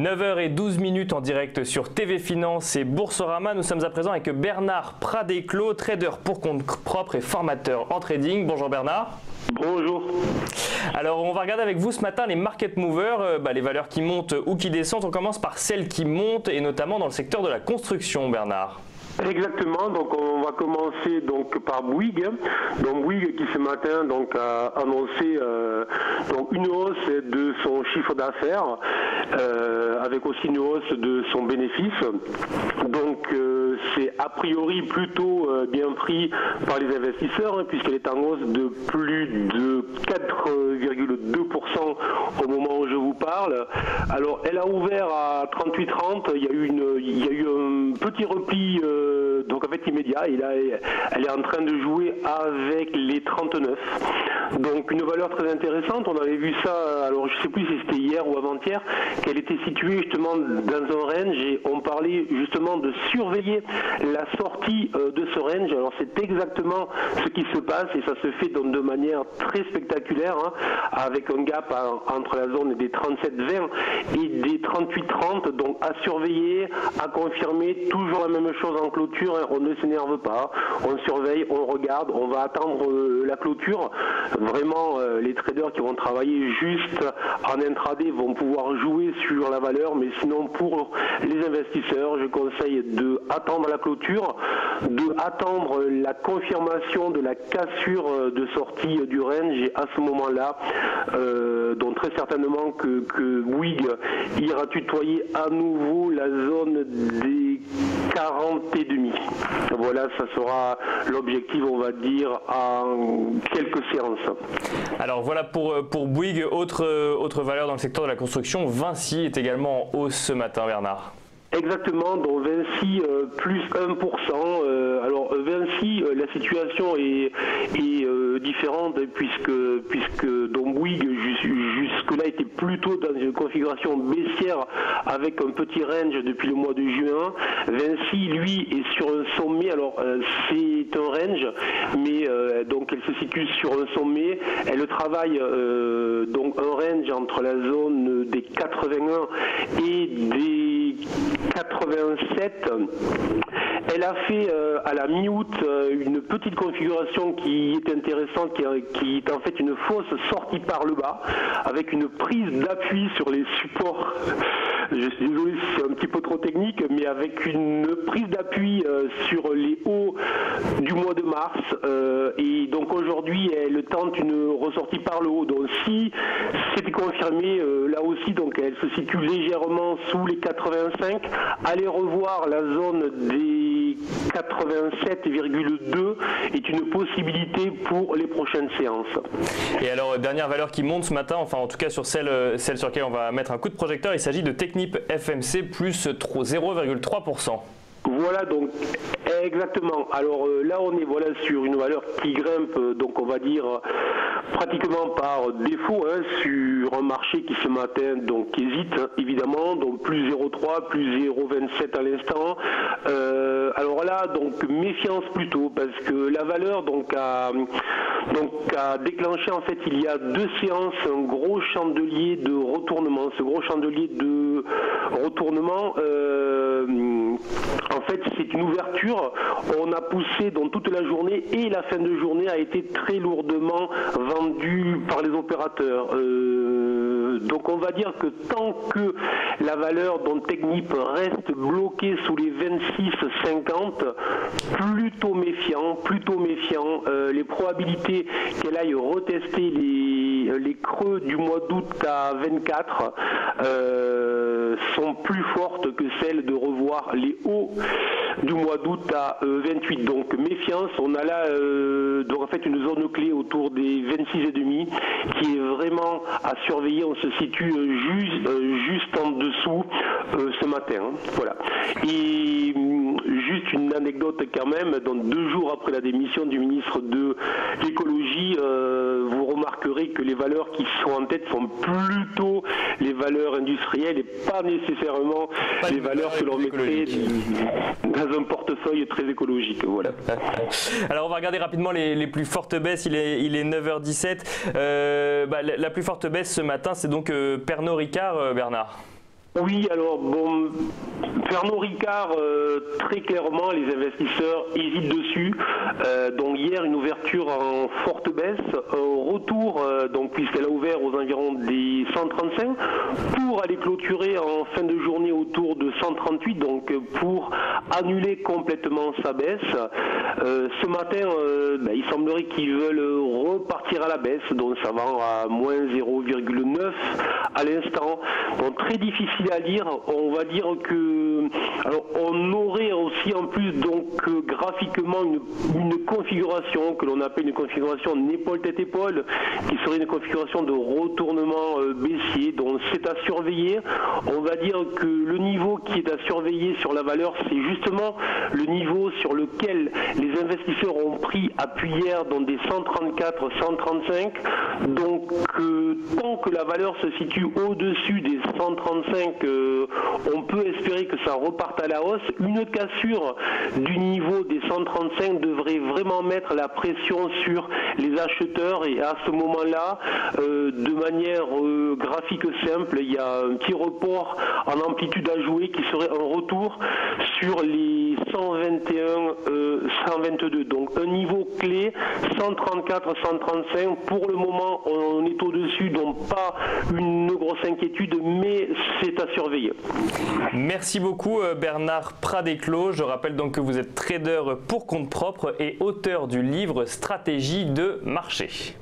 9h12 en direct sur TV Finance et Boursorama. Nous sommes à présent avec Bernard Pradeclos, trader pour compte propre et formateur en trading. Bonjour Bernard. Bonjour. Alors on va regarder avec vous ce matin les market movers, les valeurs qui montent ou qui descendent. On commence par celles qui montent et notamment dans le secteur de la construction, Bernard. Exactement, donc on va commencer donc par Bouygues. Donc Bouygues qui ce matin donc a annoncé donc une hausse de son chiffre d'affaires avec aussi une hausse de son bénéfice. Donc c'est a priori plutôt bien pris par les investisseurs puisqu'elle est en hausse de plus de 4,2% au moment où je vous parle. Alors elle a ouvert à 38,30, il y a eu un petit repli donc en fait immédiat, et là elle est en train de jouer avec les 39. Donc une valeur très intéressante, on avait vu ça, alors je sais plus si c'était hier ou avant-hier, qu'elle était située justement dans un range et on parlait justement de surveiller la sortie de ce range. Alors c'est exactement ce qui se passe et ça se fait donc de manière très spectaculaire avec un gap entre la zone des 37,20 et des 38,30, donc à surveiller, à confirmer, toujours la même chose en clôture, on ne s'énerve pas, on surveille, on regarde, on va attendre la clôture. Vraiment les traders qui vont travailler juste en intraday vont pouvoir jouer sur la valeur, mais sinon pour les investisseurs je conseille de attendre la clôture, de attendre la confirmation de la cassure de sortie du range et à ce moment là donc très certainement que Bouygues ira tutoyer à nouveau la zone des 40,5. Voilà, ça sera l'objectif, on va dire, en quelques séances. Alors voilà pour Bouygues. Autre valeur dans le secteur de la construction, Vinci est également en hausse ce matin, Bernard. Exactement, donc Vinci plus 1%. Alors Vinci, la situation est différente puisque donc Bouygues jusque-là était plutôt dans une configuration baissière avec un petit range depuis le mois de juin. Vinci, lui, est sur un sommet. Alors c'est un range, mais donc elle se situe sur un sommet. Elle travaille donc un range entre la zone des 81 et des 87. Elle a fait à la mi-août une petite configuration qui est intéressante, qui est en fait une fausse sortie par le bas, avec une prise d'appui sur les supports. Je suis désolé si c'est un petit peu trop technique, mais avec une prise d'appui sur les hauts du mois de mars. Et donc aujourd'hui, elle tente une ressortie par le haut. Donc si c'était confirmé, là aussi, donc elle se situe légèrement sous les 85. Allez revoir la zone des 87,2 est une possibilité pour les prochaines séances. Et alors, dernière valeur qui monte ce matin, enfin en tout cas sur celle sur laquelle on va mettre un coup de projecteur, il s'agit de Technip FMC plus 0,3%. Voilà, donc exactement. Alors là on est sur une valeur qui grimpe, donc on va dire pratiquement par défaut sur un marché qui ce matin donc hésite évidemment, donc plus 0,3, plus 0,27 à l'instant. Alors là donc méfiance plutôt parce que la valeur donc a déclenché en fait il y a 2 séances un gros chandelier de retournement. Ce gros chandelier de retournement en fait, c'est une ouverture. On a poussé dans toute la journée et la fin de journée a été très lourdement vendue par les opérateurs. Donc on va dire que tant que la valeur dont Technip reste bloquée sous les 26,50, plutôt méfiant. Les probabilités qu'elle aille retester les creux du mois d'août à 24 sont plus fortes que celles de revoir les hauts du mois d'août à 28. Donc méfiance, on a là donc en fait une zone clé autour des 26,5 qui est vraiment à surveiller. On se situe juste en dessous ce matin. Voilà. Et juste une anecdote quand même, donc 2 jours après la démission du ministre de l'écologie, vous remarquerez que les valeurs qui sont en tête sont plutôt les valeurs industrielles et pas nécessairement les valeurs que l'on mettrait dans un portefeuille très écologique. Voilà. Alors on va regarder rapidement les plus fortes baisses. Il est 9h17. La plus forte baisse ce matin, c'est donc Pernod Ricard, Bernard. Oui, alors bon, Pernod Ricard, très clairement, les investisseurs hésitent dessus. Donc hier, une ouverture en forte baisse, retour, donc puisqu'elle a ouvert aux environs des 135, pour aller clôturer en fin de journée autour de 138, donc pour annuler complètement sa baisse. Ce matin, il semblerait qu'ils veulent repartir à la baisse, donc ça vend à moins 0,9 à l'instant. Donc très difficile à lire. On va dire que, alors on aurait aussi en plus donc graphiquement une configuration que l'on appelle une configuration épaule tête épaule, qui serait une configuration de retournement baissier. Donc c'est à surveiller. On va dire que le niveau qui est à surveiller sur la valeur, c'est justement le niveau sur lequel les investisseurs ont pris appui hier dans des 134, 135. Donc tant que la valeur se situe au-dessus des 135, on peut espérer que ça reparte à la hausse. Une cassure du niveau des 135 devrait vraiment mettre la pression sur les acheteurs, et à ce moment-là, de manière graphique simple, il y a un petit report en amplitude à jouer qui serait un retour sur les 121, 122. Donc un niveau clé 134, 135. Pour le moment, on est au-dessus, donc pas une grosse inquiétude, mais c'est à surveiller. Merci beaucoup Bernard Pradeclos. Je rappelle donc que vous êtes trader pour compte propre et auteur du livre Stratégie de marché.